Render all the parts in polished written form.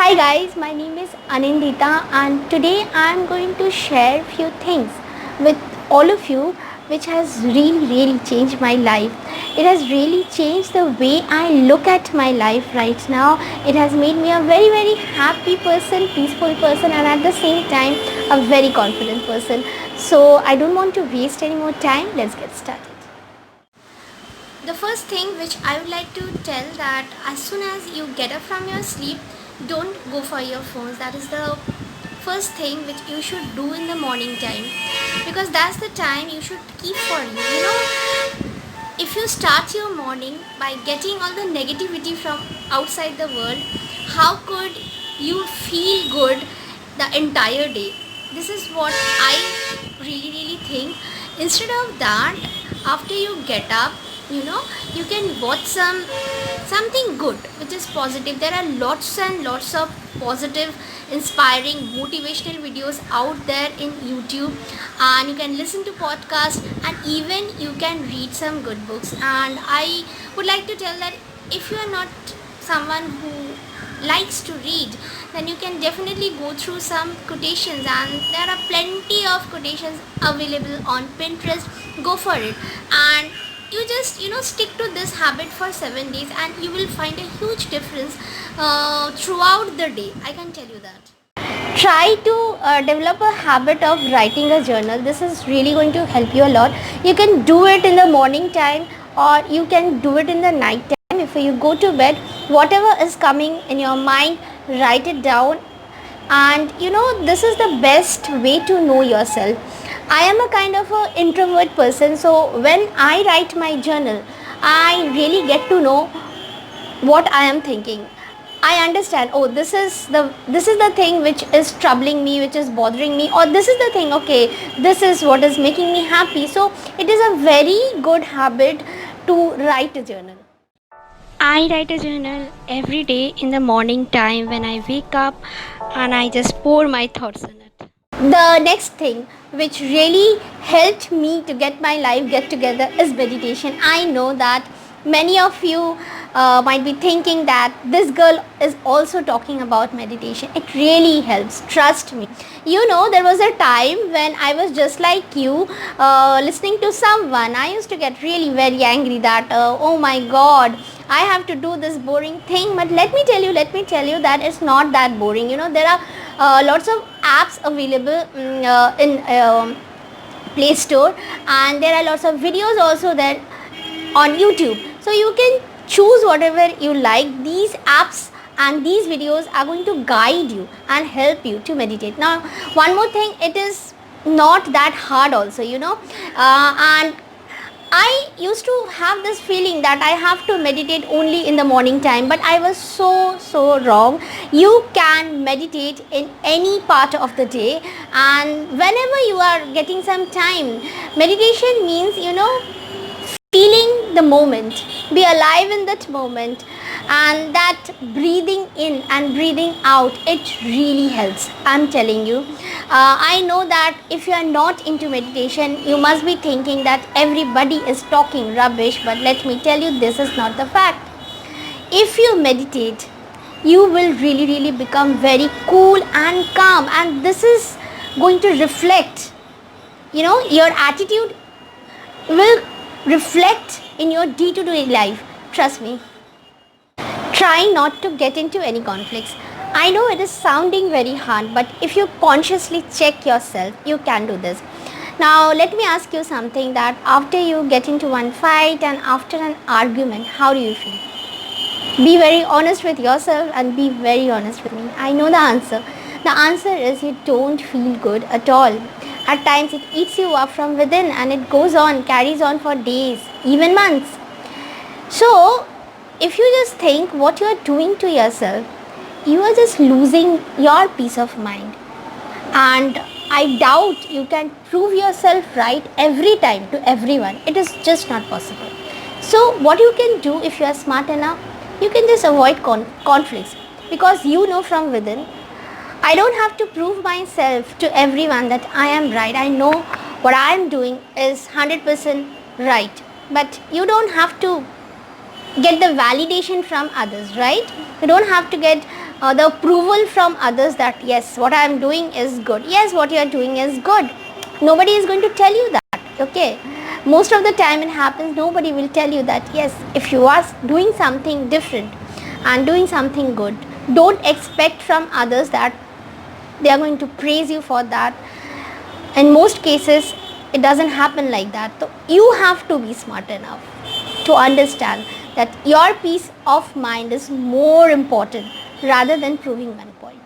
Hi guys, my name is Anindita and today I am going to share few things with all of you which has really changed my life. It has really changed the way I look at my life right now. It has made me a very happy person, peaceful person, and at the same time a very confident person. So I don't want to waste any more time. Let's get started. The first thing which I would like to tell that as soon as you get up from your sleep, don't go for your phones. That is the first thing which you should do in the morning time, because that's the time you should keep for you. If you start your morning by getting all the negativity from outside the world, how could you feel good the entire day? This is what I really think. Instead of that, after you get up, you can watch something good which is positive. There are lots and lots of positive, inspiring, motivational videos out there in YouTube, and you can listen to podcasts, and even you can read some good books. And I would like to tell that if you are not someone who likes to read, then you can definitely go through some quotations, and there are plenty of quotations available on Pinterest. Go for it, and you just stick to this habit for 7 days, and you will find a huge difference throughout the day. I can tell you that. Try to develop a habit of writing a journal. This is really going to help you a lot. You can do it in the morning time, or you can do it in the night time. If you go to bed, whatever is coming in your mind, write it down. And this is the best way to know yourself. I am a kind of a introvert person, so when I write my journal, I really get to know what I am thinking. I understand, oh, this is the thing which is troubling me, which is bothering me, or this is the thing, okay, this is what is making me happy. So it is a very good habit to write a journal. I write a journal every day in the morning time when I wake up, and I just pour my thoughts in it. The next thing which really helped me to get my life get together is meditation. I know that many of you might be thinking that this girl is also talking about meditation. It really helps, trust me. There was a time when I was just like you, listening to someone. I used to get really very angry that oh my god, I have to do this boring thing. But let me tell you that it's not that boring. There are lots of apps available in Play Store, and there are lots of videos also there on YouTube. So you can choose whatever you like. These apps and these videos are going to guide you and help you to meditate. Now, one more thing, it is not that hard also, and I used to have this feeling that I have to meditate only in the morning time, but I was so wrong. You can meditate in any part of the day, and whenever you are getting some time. Meditation means, feeling the moment, be alive in that moment, and that breathing in and breathing out, it really helps. I'm telling you. I know that if you are not into meditation, you must be thinking that everybody is talking rubbish, but let me tell you, this is not the fact. If you meditate, you will really become very cool and calm, and this is going to reflect, your attitude will reflect in your day-to-day life. Trust me. Try not to get into any conflicts. I know it is sounding very hard, but if you consciously check yourself, you can do this. Now, let me ask you something, that after you get into one fight and after an argument, how do you feel? Be very honest with yourself and be very honest with me. I know the answer. The answer is you don't feel good at all. At times it eats you up from within, and it carries on for days, even months. So, if you just think what you are doing to yourself, you are just losing your peace of mind. And I doubt you can prove yourself right every time to everyone. It is just not possible. So, what you can do, if you are smart enough, you can just avoid conflicts, because you know from within, I don't have to prove myself to everyone that I am right. I know what I am doing is 100% right. But you don't have to get the validation from others, right? You don't have to get the approval from others that yes, what I am doing is good. Yes, what you are doing is good. Nobody is going to tell you that. Okay, most of the time it happens, nobody will tell you that yes, if you are doing something different and doing something good, don't expect from others that they are going to praise you for that. In most cases it doesn't happen like that. So you have to be smart enough to understand that your peace of mind is more important rather than proving one point.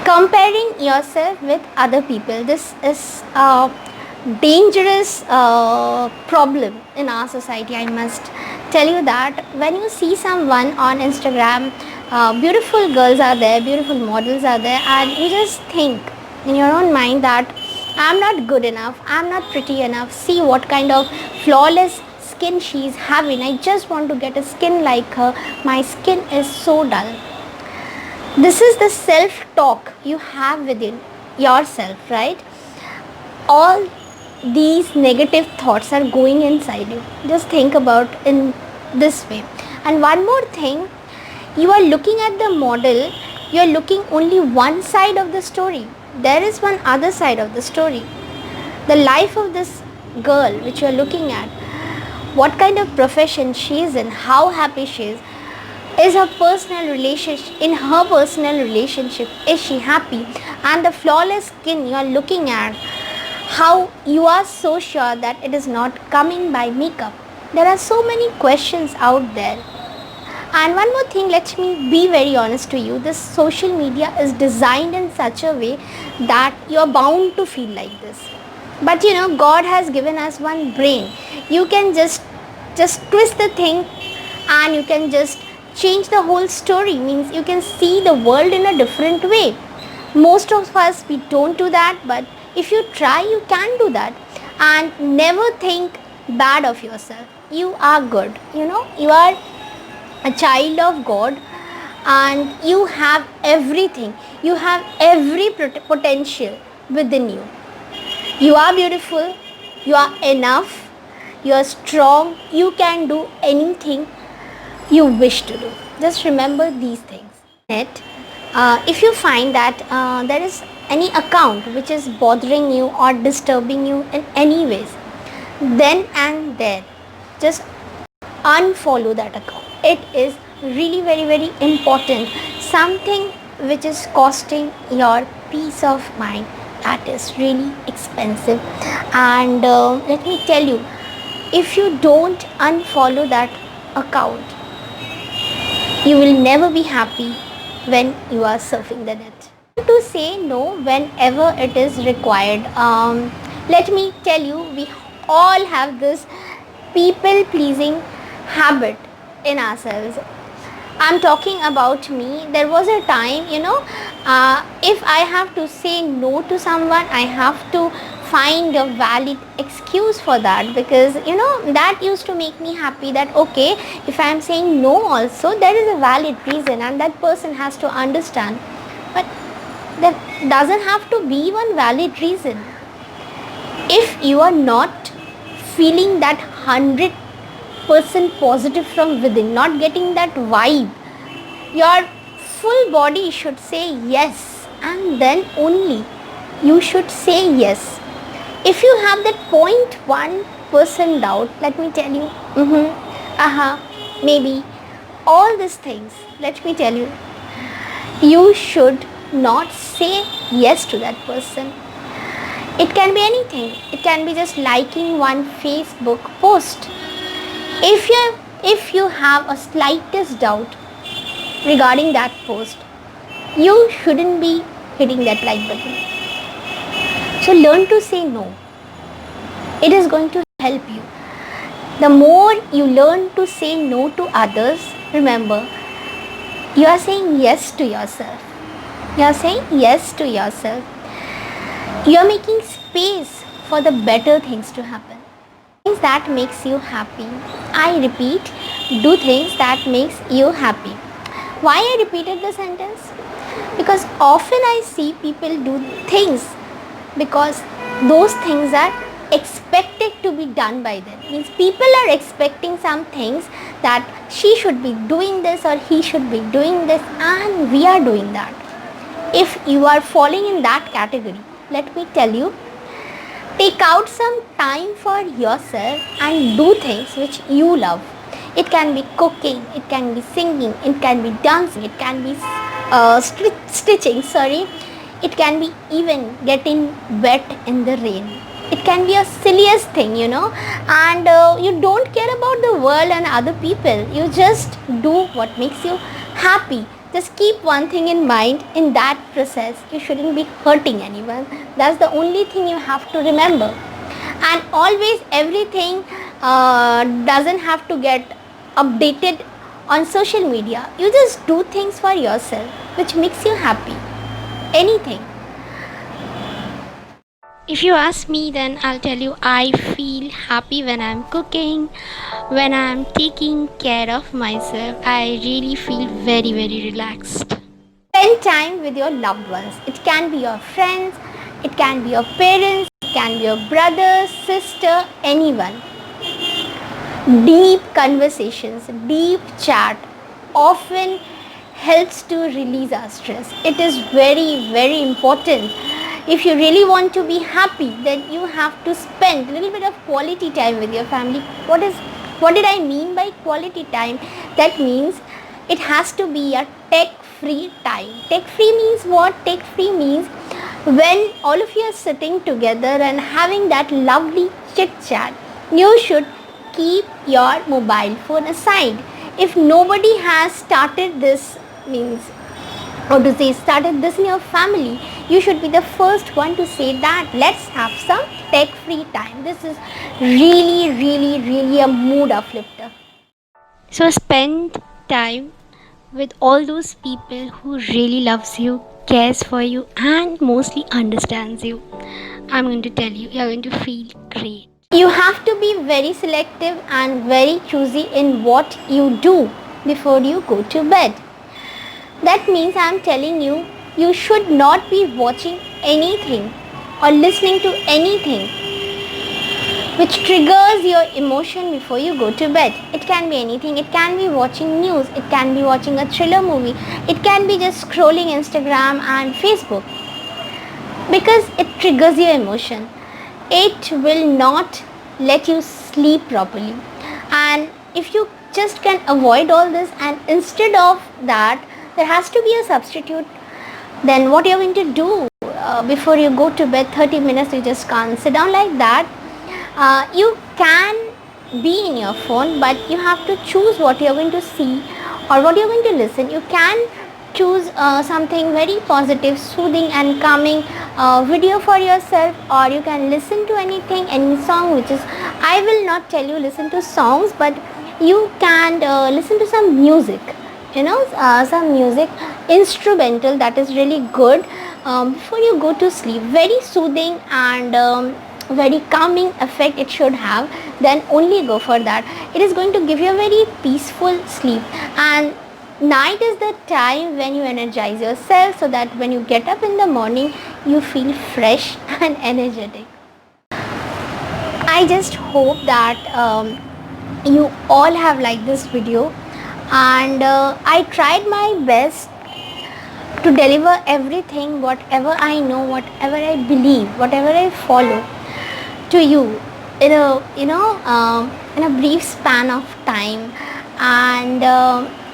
Comparing yourself with other people, this is a dangerous problem in our society. I must tell you that when you see someone on Instagram, beautiful girls are there, beautiful models are there, and you just think in your own mind that I'm not good enough, I'm not pretty enough, see what kind of flawless skin she is having, I just want to get a skin like her, my skin is so dull. This is the self-talk you have within yourself, right? All these negative thoughts are going inside you. Just think about in this way. And one more thing, you are looking at the model, you are looking only one side of the story. There is one other side of the story. The life of this girl which you are looking at, what kind of profession she is in, how happy she is her personal relationship, in her personal relationship, is she happy? And the flawless skin you are looking at, how you are so sure that it is not coming by makeup. There are so many questions out there. And one more thing, let me be very honest to you, this social media is designed in such a way that you are bound to feel like this. But you know, God has given us one brain. You can just twist the thing and you can just change the whole story. Means you can see the world in a different way. Most of us, we don't do that, but if you try, you can do that. And never think bad of yourself. You are good. You know, you are a child of God and you have everything. You have every potential within you. You are beautiful. You are enough. You are strong. You can do anything you wish to do. Just remember these things. If you find that there is any account which is bothering you or disturbing you in any ways, then and there just unfollow that account. It is really very important. Something which is costing your peace of mind, that is really expensive. And let me tell you, if you don't unfollow that account, you will never be happy when you are surfing the net. To say no whenever it is required. Let me tell you, we all have this people pleasing habit in ourselves. I'm talking about me. There was a time, if I have to say no to someone, I have to find a valid excuse for that, because that used to make me happy that okay, if I am saying no also, there is a valid reason and that person has to understand. But there doesn't have to be one valid reason. If you are not feeling that 100% positive from within, not getting that vibe, your full body should say yes, and then only you should say yes. If you have that 0.1% doubt, let me tell you, maybe, all these things, let me tell you, you should not say yes to that person. It can be anything. It can be just liking one Facebook post. If you have a slightest doubt regarding that post, you shouldn't be hitting that like button. So learn to say no. It is going to help you. The more you learn to say no to others, remember, you are saying yes to yourself. You are saying yes to yourself. You are making space for the better things to happen. Things that makes you happy. I repeat, do things that makes you happy. Why I repeated the sentence? Because often I see people do things because those things are expected to be done by them. Means people are expecting some things that she should be doing this or he should be doing this, and we are doing that. If you are falling in that category, let me tell you, take out some time for yourself and do things which you love. It can be cooking, it can be singing, it can be dancing, it can be stitching, it can be even getting wet in the rain. It can be a silliest thing, and you don't care about the world and other people. You just do what makes you happy. Just keep one thing in mind, in that process you shouldn't be hurting anyone. That's the only thing you have to remember. And always, everything doesn't have to get updated on social media. You just do things for yourself which makes you happy. Anything. If you ask me, then I'll tell you, I feel happy when I'm cooking, when I'm taking care of myself. I really feel very, very relaxed. Spend time with your loved ones. It can be your friends, it can be your parents, it can be your brother, sister, anyone. Deep conversations, deep chat often helps to release our stress. It is very, very important. If you really want to be happy, then you have to spend a little bit of quality time with your family. What did I mean by quality time? That means it has to be a tech-free time. Tech-free means what? Tech-free means when all of you are sitting together and having that lovely chit-chat, you should keep your mobile phone aside. If nobody has started this, started this in your family, you should be the first one to say that let's have some tech free time. This is really, really, really a mood uplifter. So spend time with all those people who really loves you, cares for you, and mostly understands you. I'm going to tell you, you're going to feel great. You have to be very selective and very choosy in what you do before you go to bed. That means I'm telling you, you should not be watching anything or listening to anything which triggers your emotion before you go to bed. It can be anything. It can be watching news. It can be watching a thriller movie. It can be just scrolling Instagram and Facebook, because it triggers your emotion. It will not let you sleep properly. And if you just can avoid all this, and instead of that there has to be a substitute, then what you're going to do before you go to bed, 30 minutes you just can't sit down like that. You can be in your phone, but you have to choose what you're going to see or what you're going to listen. You can choose something very positive, soothing and calming video for yourself, or you can listen to anything, any song, which is, I will not tell you listen to songs, but you can listen to some music, some music, instrumental, that is really good before you go to sleep. Very soothing and very calming effect it should have. Then only go for that. It is going to give you a very peaceful sleep. And night is the time when you energize yourself, so that when you get up in the morning you feel fresh and energetic. I just hope that you all have liked this video, and I tried my best to deliver everything, whatever I know, whatever I believe, whatever I follow, to you in a brief span of time. And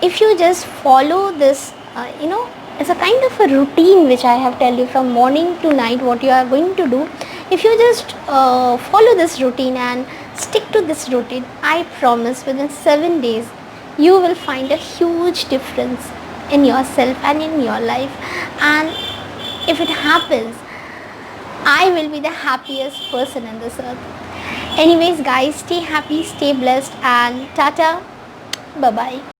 if you just follow this, it's a kind of a routine which I have tell you from morning to night what you are going to do. If you just follow this routine and stick to this routine, I promise within 7 days you will find a huge difference in yourself and in your life. And if it happens, I will be the happiest person on this earth. Anyways guys, stay happy, stay blessed, and tata, bye bye.